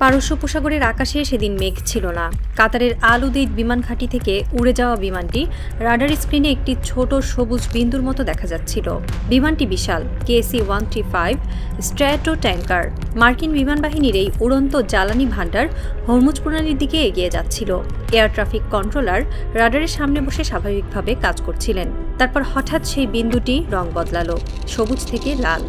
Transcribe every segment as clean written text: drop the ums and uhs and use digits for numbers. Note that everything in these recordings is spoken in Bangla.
পারস্য উপসাগরের আকাশে সেদিন মেঘ ছিল না। কাতারের আল উদেইদ বিমান ঘাঁটি থেকে উড়ে যাওয়া বিমানটি রাডার স্ক্রিনে একটি ছোট সবুজ বিন্দুর মতো দেখা যাচ্ছিল। বিমানটি বিশাল KC-135 স্ট্র্যাটো ট্যাঙ্কার। মার্কিন বিমান বাহিনীর এই উড়ন্ত জ্বালানি ভাণ্ডার হরমুজ প্রণালীর দিকে এগিয়ে যাচ্ছিল। এয়ার ট্রাফিক কন্ট্রোলার রাডারের সামনে বসে স্বাভাবিকভাবে কাজ করছিলেন। তারপর হঠাৎ সেই বিন্দুটি রং বদলালো, সবুজ থেকে লাল,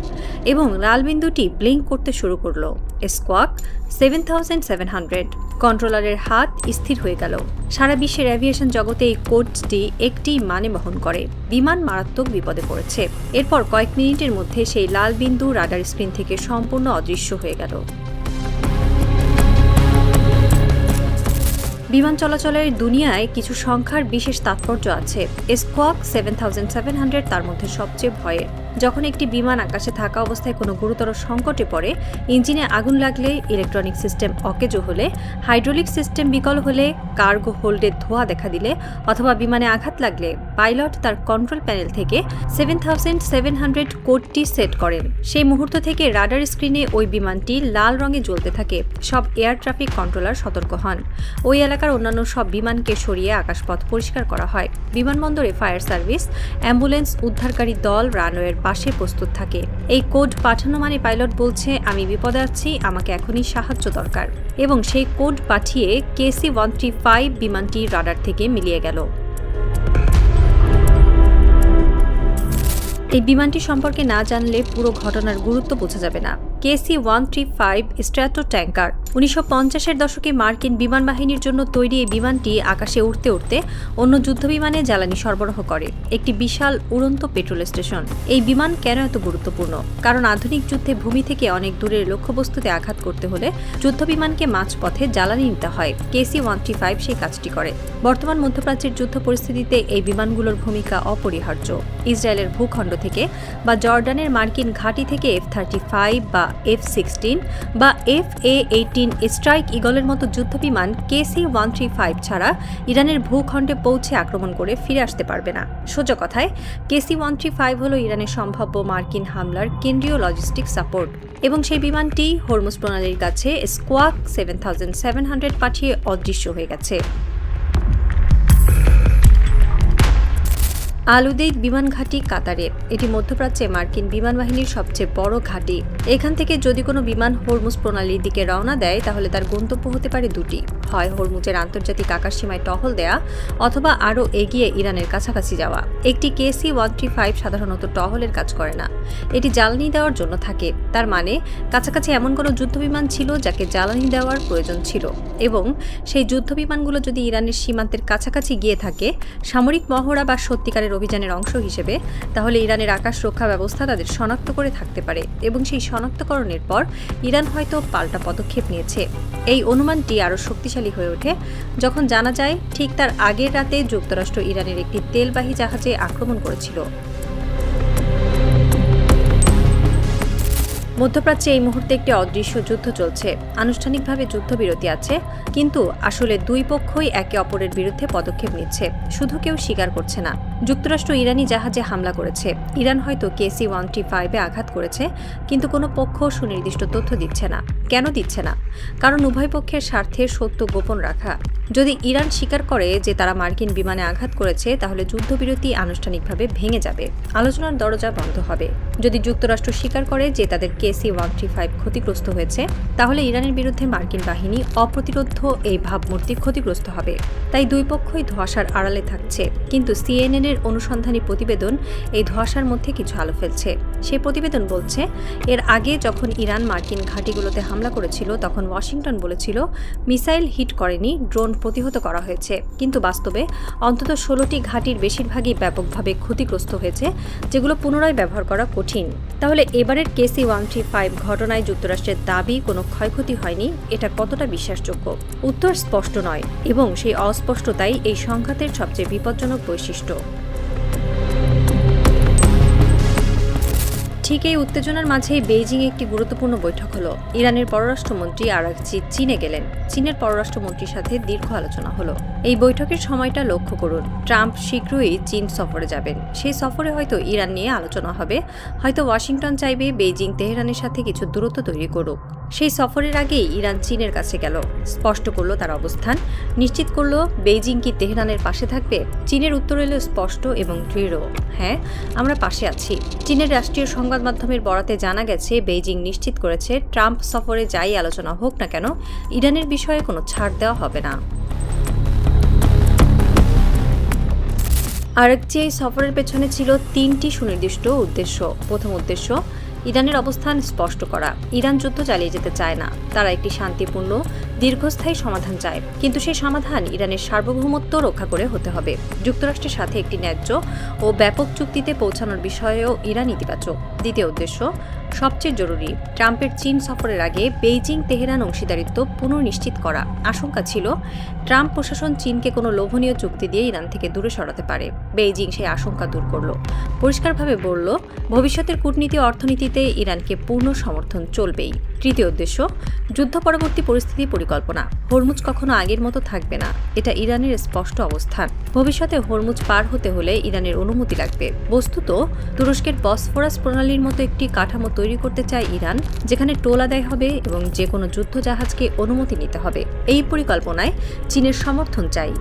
এবং লাল বিন্দুটি ব্লিঙ্ক করতে শুরু করলো। স্কোয়াক 7700। কন্ট্রোলারের হাত স্থির হয়ে গেল। সারা বিশ্বের অ্যাভিয়েশন জগতে এই কোডটি একটি মানে বহন করে, বিমান মারাত্মক বিপদে পড়েছে। এরপর কয়েক মিনিটের মধ্যে সেই লাল বিন্দু রাডার স্ক্রিন থেকে সম্পূর্ণ অদৃশ্য হয়ে গেল। বিমান চলাচলের দুনিয়ায় কিছু সংখ্যার বিশেষ তাৎপর্য আছে। স্কোয়াক 7700 তার মধ্যে সবচেয়ে ভয়ের। যখন একটি বিমান আকাশে থাকা অবস্থায় কোনো গুরুতর সংকটে পড়ে, ইঞ্জিনে আগুন লাগলে, ইলেকট্রনিক সিস্টেম অকেজো হলে, হাইড্রোলিক সিস্টেম বিকল হলে, কার্গো হোল্ডে ধোঁয়া দেখা দিলে অথবা বিমানে আঘাত লাগলে পাইলট তার কন্ট্রোল প্যানেল থেকে 7700 কোডটি সেট করেন। সেই মুহূর্ত থেকে রাডার স্ক্রিনে ওই বিমানটি লাল রঙে জ্বলতে থাকে। সব এয়ার ট্রাফিক কন্ট্রোলার সতর্ক হন। ওই এলাকার অন্যান্য সব বিমানকে সরিয়ে আকাশপথ পরিষ্কার করা হয়। বিমানবন্দরে ফায়ার সার্ভিস, অ্যাম্বুলেন্স, উদ্ধারকারী দল রানওয়ের পাশে প্রস্তুত থাকে। এই কোড পাঠানো মানে পাইলট বলছে, আমি বিপদে আছি, আমাকে এখনই সাহায্য দরকার। এবং সেই কোড পাঠিয়ে KC-135 বিমানটি রাডার থেকে মিলিয়ে গেল। এই বিমানটি সম্পর্কে না জানলে পুরো ঘটনার গুরুত্ব বোঝা যাবে না। KC-135 strato tanker. 1950-এর দশকে মার্কিন বিমান বাহিনীর জন্য তৈরি এই বিমানটি আকাশে উড়তে উড়তে অন্য যুদ্ধবিমানে জ্বালানি সরবরাহ করে, একটি বিশাল উড়ন্ত পেট্রোল স্টেশন। এই বিমান কেন এত গুরুত্বপূর্ণ? কারণ আধুনিক যুদ্ধে ভূমি থেকে অনেক দূরের লক্ষ্যবস্তুতে আঘাত করতে হলে যুদ্ধবিমানকে মাঝপথে জ্বালানি নিতে হয়। KC-135 সেই কাজটি করে। বর্তমান মধ্যপ্রাচ্যের যুদ্ধ পরিস্থিতিতে এই বিমানগুলোর ভূমিকা অপরিহার্য। ইসরায়েলের ভূখণ্ড থেকে বা জর্ডানের মার্কিন ঘাঁটি থেকে F-35 বা F-16 বা FA-18 স্ট্রাইক ইগলের মতো যুদ্ধবিমান KC-135 ছাড়া ইরানের ভূখণ্ডে পৌঁছে আক্রমণ করে ফিরে আসতে পারবে না। সোজা কথায়, KC-135 হল ইরানের সম্ভাব্য মার্কিন হামলার কেন্দ্রীয় লজিস্টিক সাপোর্ট। এবং সেই বিমানটি হরমুজ প্রণালীর কাছে স্কোয়াক 7700 পাঠিয়ে অদৃশ্য হয়ে গেছে। আল উদেইদ বিমান ঘাঁটি কাতারে। এটি মধ্যপ্রাচ্যে মার্কিন বিমান বাহিনীর সবচেয়ে বড় ঘাঁটি। এখান থেকে যদি কোনো বিমান হরমুজ প্রণালীর দিকে রওনা দেয়, তাহলে তার গন্তব্য হতে পারে দুটি: হয় হরমুজের আন্তর্জাতিক আকাশসীমায় টহল দেয়া, অথবা আরও এগিয়ে ইরানের কাছাকাছি যাওয়া। একটি KC-135 সাধারণত টহলের কাজ করে না, এটি জ্বালানি দেওয়ার জন্য থাকে। তার মানে কাছাকাছি এমন কোনো যুদ্ধবিমান ছিল যাকে জ্বালানি দেওয়ার প্রয়োজন ছিল, এবং সেই যুদ্ধবিমানগুলো যদি ইরানের সীমান্তের কাছাকাছি গিয়ে থাকে সামরিক মহড়া বা সত্যিকারের অভিযানের অংশ হিসেবে, তাহলে ইরানের আকাশ রক্ষা ব্যবস্থা তাদের শনাক্ত করে থাকতে পারে, এবং সেই শনাক্তকরণের পর ইরান হয়তো পাল্টা পদক্ষেপ নিয়েছে। এই অনুমানটি আরও শক্তিশালী হয়ে ওঠে যখন জানা যায় ঠিক তার আগের রাতে যুক্তরাষ্ট্র ইরানের একটি তেলবাহী জাহাজে আক্রমণ করেছিল। মধ্যপ্রাচ্যে এই মুহূর্তে একটি অদৃশ্য যুদ্ধ চলছে। আনুষ্ঠানিকভাবে যুদ্ধবিরতি আছে, কিন্তু আসলে দুই পক্ষই একে অপরের বিরুদ্ধে পদক্ষেপ নিচ্ছে, শুধু কেউ স্বীকার করছে না। যুক্তরাষ্ট্র ইরানি জাহাজে হামলা করেছে, ইরান হয়তো KC-135-এ আঘাত করেছে, কিন্তু কোনো পক্ষ সুনির্দিষ্ট তথ্য দিচ্ছে না। কেন দিচ্ছে না? কারণ উভয় পক্ষের স্বার্থে সত্য গোপন রাখা। যদি ইরান স্বীকার করে যে তারা মার্কিন বিমানে আঘাত করেছে, তাহলে যুদ্ধবিরতি আনুষ্ঠানিকভাবে ভেঙে যাবে, আলোচনার দরজা বন্ধ হবে। যদি যুক্তরাষ্ট্র স্বীকার করে যে তাদের KC-135 ক্ষতিগ্রস্ত হয়েছে, তাহলে ইরানের বিরুদ্ধে মার্কিন বাহিনী অপ্রতিরোধ্য এই ভাবমূর্তি ক্ষতিগ্রস্ত হবে। তাই দুই পক্ষই ধোঁয়াশার আড়ালে থাকছে, কিন্তু CNN-এর অনুসন্ধানী প্রতিবেদন এই ধোঁয়াশার মধ্যে কিছু আলো ফেলছে। সেই প্রতিবেদন বলছে, এর আগে যখন ইরান মার্কিন ঘাঁটিগুলোতে হামলা করেছিল, তখন ওয়াশিংটন বলেছিল মিসাইল হিট করেনি, ড্রোন প্রতিহত করা হয়েছে। কিন্তু বাস্তবে অন্তত 16টি ঘাঁটির বেশিরভাগই ব্যাপকভাবে ক্ষতিগ্রস্ত হয়েছে, যেগুলো পুনরায় ব্যবহার করা কঠিন। তাহলে এবারের KC-135 ঘটনায় যুক্তরাষ্ট্রের দাবি কোনো ক্ষয়ক্ষতি হয়নি, এটা কতটা বিশ্বাসযোগ্য? উত্তর স্পষ্ট নয়, এবং সেই অস্পষ্টতাই এই সংঘাতের সবচেয়ে বিপজ্জনক বৈশিষ্ট্য। ঠিক এই উত্তেজনার মাঝেই বেইজিংয়ে একটি গুরুত্বপূর্ণ বৈঠক হলো। ইরানের পররাষ্ট্রমন্ত্রী আরাঘচি চীনে গেলেন। চীনের পররাষ্ট্রমন্ত্রীর সাথে দীর্ঘ আলোচনা হলো। এই বৈঠকের সময়টা লক্ষ্য করুন। ট্রাম্প শীঘ্রই চীন সফরে যাবেন। সেই সফরে হয়তো ইরান নিয়ে আলোচনা হবে, হয়তো ওয়াশিংটন চাইবে বেইজিং তেহরানের সাথে কিছু দূরত্ব তৈরি করুক। সেই সফরের আগেই ইরান চীনের কাছে গেল, স্পষ্ট করলো তার অবস্থান, নিশ্চিত করলো বেইজিং কি তেহরানের পাশে থাকবে। চীনের উত্তর এলো স্পষ্ট এবং দৃঢ়, হ্যাঁ আমরা পাশে আছি। চীনের রাষ্ট্রীয় সংবাদ মাধ্যমের বরাতে জানা গেছে, বেইজিং নিশ্চিত করেছে ট্রাম্প সফরে যাই আলোচনা হোক না কেন, ইরানের বিষয়ে কোনো ছাড় দেওয়া হবে না। আরাকচি এই সফরের পেছনে ছিল 3টি সুনির্দিষ্ট উদ্দেশ্য। প্রথম উদ্দেশ্য, ইরানের অবস্থান স্পষ্ট করা। ইরান যুদ্ধ চালিয়ে যেতে চায় না, তারা একটি শান্তিপূর্ণ দীর্ঘস্থায়ী সমাধান চায়, কিন্তু সেই সমাধান ইরানের সার্বভৌমত্ব রক্ষা করে হতে হবে। যুক্তরাষ্ট্রের সাথে একটি ন্যায্য ও ব্যাপক চুক্তিতে পৌঁছানোর বিষয়েও ইরান ইতিবাচক। দ্বিতীয় উদ্দেশ্য, সবচেয়ে জরুরি, ট্রাম্পের চীন সফরের আগে বেইজিং তেহরান অংশীদারিত্ব পুনর্নিশ্চিত করা। আশঙ্কা ছিল ট্রাম্প প্রশাসন চীনকে কোনো লোভনীয় চুক্তি দিয়ে ইরান থেকে দূরে সরাতে পারে। বেইজিং সেই আশঙ্কা দূর করল, পরিষ্কারভাবে বলল ভবিষ্যতের কূটনীতি ও অর্থনীতিতে ইরানকে পূর্ণ সমর্থন চলবেই। তৃতীয় উদ্দেশ্য, যুদ্ধ পরবর্তী পরিস্থিতি পরিকল্পনা। হরমুজ কখনো আগের মতো থাকবে না, এটা ইরানের স্পষ্ট অবস্থান। ভবিষ্যতে হরমুজ পার হতে হলে ইরানের অনুমতি লাগবে। বস্তুত তুরস্কের বসফরাস প্রণালীর মতো একটি কাঠামো তৈরি করতে চায় ইরান, যেখানে টোল আদায় হবে এবং যে কোনো যুদ্ধ জাহাজকে অনুমতি নিতে হবে। এই পরিকল্পনায় চীনের সমর্থন চাই।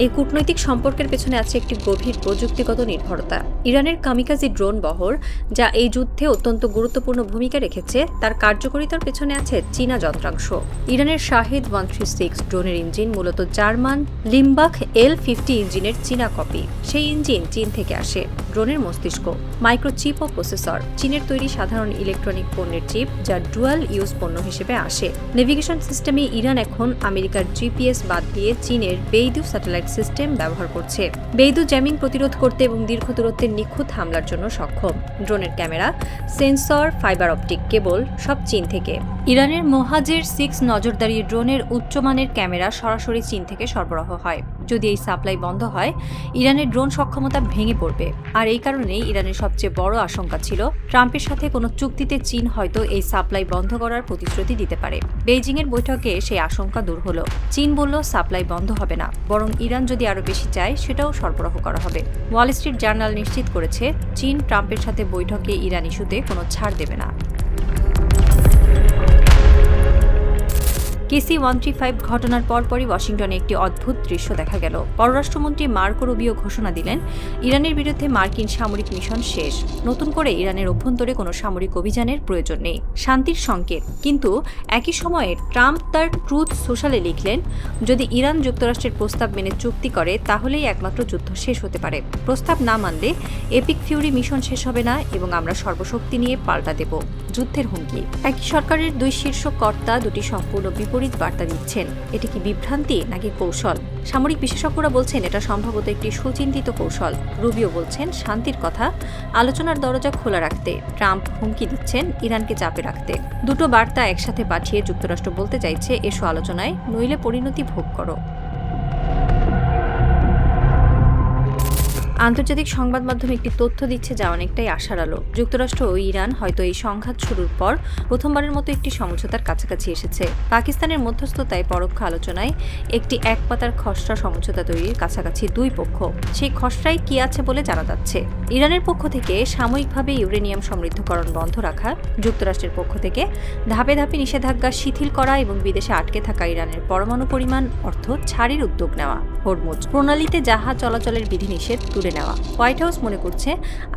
এই কূটনৈতিক সম্পর্কের পেছনে আছে একটি গভীর প্রযুক্তিগত নির্ভরতা। ইরানের কামিকাজি ড্রোন বহর, যা এই যুদ্ধে অত্যন্ত গুরুত্বপূর্ণ ভূমিকা রেখেছে, তার কার্যকরিতার পেছনে আছে চীনা যন্ত্রাংশ। ইরানের শাহেদ 136 ড্রোনের ইঞ্জিন মূলত জার্মান লিমবাখ L50 ইঞ্জিনের চীনা কপি। সেই ইঞ্জিন চীন থেকে আসে। ড্রোনের মস্তিষ্ক, মাইক্রোচিপ ও প্রসেসর চীনের তৈরি সাধারণ ইলেকট্রনিক পণ্যের চিপ, যা ডুয়াল ইউজ পণ্য হিসেবে আসে। নেভিগেশন সিস্টেমে ইরান এখন আমেরিকার জিপিএস বাদ দিয়ে চীনের বেইদু স্যাটেলাইট সিস্টেম ব্যবহার করছে। বেইদু জ্যামিং প্রতিরোধ করতে এবং দীর্ঘ দূরত্বের নিখুঁত হামলার জন্য সক্ষম। ড্রোনের camera, sensor, fibre optic cable সব চীন থেকে। ইরানের মোহাজের 6 নজরদারি ড্রোনের উচ্চমানের ক্যামেরা সরাসরি চীন থেকে সরবরাহ হয়। যদি এই সাপ্লাই বন্ধ হয়, ইরানের ড্রোন সক্ষমতা ভেঙে পড়বে। আর এই কারণেই ইরানের সবচেয়ে বড় আশঙ্কা ছিল ট্রাম্পের সাথে কোনো চুক্তিতে চীন হয়তো এই সাপ্লাই বন্ধ করার প্রতিশ্রুতি দিতে পারে। বেইজিংয়ের বৈঠকে সেই আশঙ্কা দূর হলো। চীন বলল সাপ্লাই বন্ধ হবে না, বরং ইরান যদি আরও বেশি চায় সেটাও সরবরাহ করা হবে। ওয়াল স্ট্রিট জার্নাল নিশ্চিত করেছে, চীন ট্রাম্পের সাথে বৈঠকে ইরান ইস্যুতে কোনো ছাড় দেবে না। KC-135 ঘটনার পরপরই ওয়াশিংটনে একটি অদ্ভুত দৃশ্য দেখা গেল। পররাষ্ট্রমন্ত্রী মার্কো রুবিও ঘোষণা দিলেন, ইরানের বিরুদ্ধে মার্কিন সামরিক মিশন শেষ। নতুন করে ইরানের অভ্যন্তরে কোনো সামরিক অভিযানের প্রয়োজন নেই। শান্তির সংকেত। কিন্তু একই সময়ে ট্রাম্প তার ট্রুথ সোশ্যালে লিখলেন, যদি ইরান যুক্তরাষ্ট্রের প্রস্তাব মেনে চুক্তি করে তাহলেই একমাত্র যুদ্ধ শেষ হতে পারে। প্রস্তাব না মানলে এপিক ফিউরি মিশন শেষ হবে না এবং আমরা সর্বশক্তি নিয়ে পাল্টা দেব। যুদ্ধের হুমকি। একই সরকারের দুই শীর্ষ কর্তা দুটি সম্পূর্ণ বিপরীত বার্তা দিচ্ছেন। এটি কি বিভ্রান্তি নাকি কৌশল? সামরিক বিশেষজ্ঞরা বলছেন এটা সম্ভবত একটি সুচিন্তিত কৌশল। রুবিও বলছেন শান্তির কথা, আলোচনার দরজা খোলা রাখতে। ট্রাম্প হুমকি দিচ্ছেন ইরানকে চাপে রাখতে। দুটো বার্তা একসাথে পাঠিয়ে যুক্তরাষ্ট্র বলতে চাইছে, এসো আলোচনায়, নইলে পরিণতি ভোগ করো। আন্তর্জাতিক সংবাদ মাধ্যমে একটি তথ্য দিচ্ছে যা অনেকটাই আশার আলো। যুক্তরাষ্ট্র ও ইরান হয়তো এই সংঘাত শুরুর পর প্রথমবারের মতো একটি সমঝোতার কাছাকাছি এসেছে। পাকিস্তানের মধ্যস্থতায় পরোক্ষ আলোচনায় একটি এক পাতার খসড়া সমঝোতা তৈরির কাছাকাছি দুই পক্ষ। সেই খসড়ায় কি আছে বলে জানা যাচ্ছে। ইরানের পক্ষ থেকে সাময়িকভাবে ইউরেনিয়াম সমৃদ্ধকরণ বন্ধ রাখা, যুক্তরাষ্ট্রের পক্ষ থেকে ধাপে ধাপে নিষেধাজ্ঞা শিথিল করা এবং বিদেশে আটকে থাকা ইরানের পরমাণু পরিমাণ অর্থ ছাড়ের উদ্যোগ নেওয়া, হরমুজ প্রণালীতে জাহাজ চলাচলের বিধিনিষেধ তুলে নেওয়া। হোয়াইট হাউস মনে করছে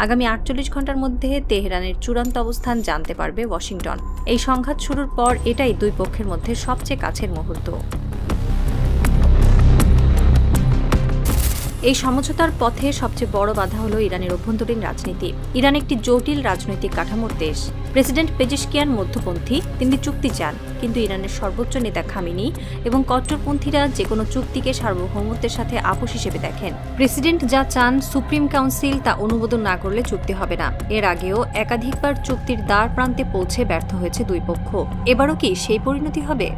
আগামী 48 ঘন্টার মধ্যে তেহরানের চূড়ান্ত অবস্থান জানতে পারবে ওয়াশিংটন। এই সংঘাত শুরুর পর এটাই দুই পক্ষের মধ্যে সবচেয়ে কাছের মুহূর্ত। এই সমঝোতার পথে সবচেয়ে বড় বাধা হলো ইরানের অভ্যন্তরীণ রাজনীতি। ইরান একটি জটিল রাজনৈতিক কাঠামোর দেশ। প্রেসিডেন্ট পেজেশকিয়ান মধ্যপন্থী, তিনি চুক্তি চান, কিন্তু ইরানের সর্বোচ্চ নেতা খামেনি এবং কট্টরপন্থীরা যে কোনো চুক্তিকে সার্বভৌমত্বের সাথে আপোষ হিসেবে দেখেন। প্রেসিডেন্ট যা চান সুপ্রিম কাউন্সিল তা অনুমোদন না করলে চুক্তি হবে না। এর আগেও একাধিকবার চুক্তির দ্বার প্রান্তে পৌঁছে ব্যর্থ হয়েছে দুই পক্ষ। এবারও কি সেই পরিণতি হবে?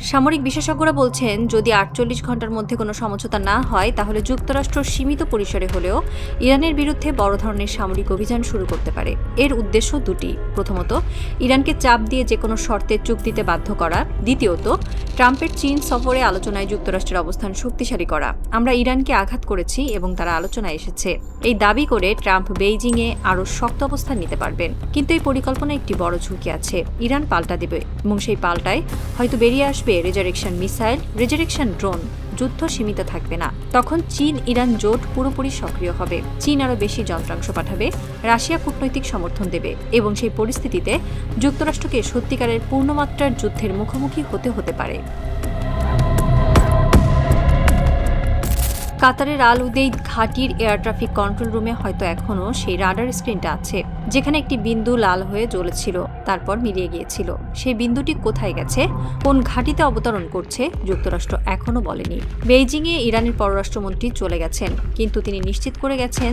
সামরিক বিশেষজ্ঞরা বলছেন, যদি 48 ঘন্টার মধ্যে কোনো সমঝোতা না হয় তাহলে যুক্তরাষ্ট্র সীমিত পরিসরে হলেও ইরানের বিরুদ্ধে বড় ধরনের সামরিক অভিযান শুরু করতে পারে। এর উদ্দেশ্য দুটি: প্রথমত, ইরানকে চাপ দিয়ে যে কোনো শর্তে চুক্তিতে বাধ্য করা; দ্বিতীয়ত, ট্রাম্পের চীন সফরে আলোচনায় যুক্তরাষ্ট্রের অবস্থান শক্তিশালী করা। আমরা ইরানকে আঘাত করেছি এবং তারা আলোচনায় এসেছে, এই দাবি করে ট্রাম্প বেইজিংয়ে আরও শক্ত অবস্থান নিতে পারবেন। কিন্তু এই পরিকল্পনায় একটি বড় ঝুঁকি আছে। ইরান পাল্টা দেবে এবং সেই পাল্টায় হয়তো বেরিয়ে আসবে রেজারেকশন মিসাইল, রেজারেকশন ড্রোন। যুদ্ধ সীমিত থাকবে না। তখন চীন ইরান জোট পুরোপুরি সক্রিয় হবে। চীন আরও বেশি যন্ত্রাংশ পাঠাবে, রাশিয়া কূটনৈতিক সমর্থন দেবে এবং সেই পরিস্থিতিতে যুক্তরাষ্ট্রকে সত্যিকারের পূর্ণমাত্রার যুদ্ধের মুখোমুখি হতে পারে। কাতারের আল উদেইদ ঘাঁটির এয়ার ট্রাফিক কন্ট্রোল রুমে হয়তো এখনও সেই রাডার স্ক্রিনটা আছে, যেখানে একটি বিন্দু লাল হয়ে জ্বলেছিল, তারপর মিলিয়ে গিয়েছিল। সেই বিন্দুটি কোথায় গেছে, কোন ঘাঁটিতে অবতরণ করছে, যুক্তরাষ্ট্র এখনও বলেনি। বেইজিংয়ে ইরানের পররাষ্ট্রমন্ত্রী চলে গেছেন, কিন্তু তিনি নিশ্চিত করে গেছেন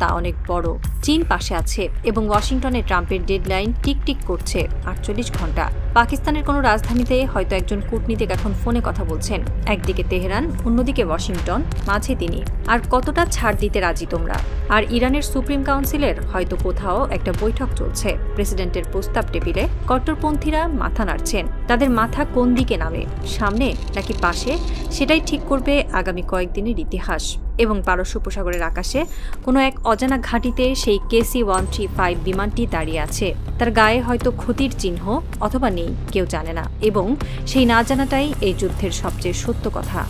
তা অনেক বড়। চীন পাশে আছে এবং ওয়াশিংটনে ট্রাম্পের ডেডলাইন টিকটিক করছে 48 ঘন্টা। পাকিস্তানের কোনো রাজধানীতে হয়তো একজন কূটনীতিক এখন ফোনে কথা বলছেন, একদিকে তেহরান, অন্যদিকে ওয়াশিংটন, মাঝে তিনি। আর কতটা ছাড় দিতে রাজি তোমরা? আর ইরানের সুপ্রিম কাউন্সিলের হয়তো কোথাও একটা বৈঠক চলছে। প্রেসিডেন্টের প্রস্তাব টেবিলে কট্টরপন্থীরা মাথা নাড়ছেন। তাদের মাথা কোন দিকে নামে, সামনে নাকি পাশে, সেটাই ঠিক করবে আগামী কয়েকদিনের ইতিহাস। এবং পারস্য উপসাগরের আকাশে কোনো এক অজানা ঘাঁটিতে সেই KC-135 বিমানটি দাঁড়িয়ে আছে। তার গায়ে হয়তো ক্ষতির চিহ্ন, অথবা নেই, কেউ জানে না। এবং সেই না জানাটাই এই যুদ্ধের সবচেয়ে সত্য কথা।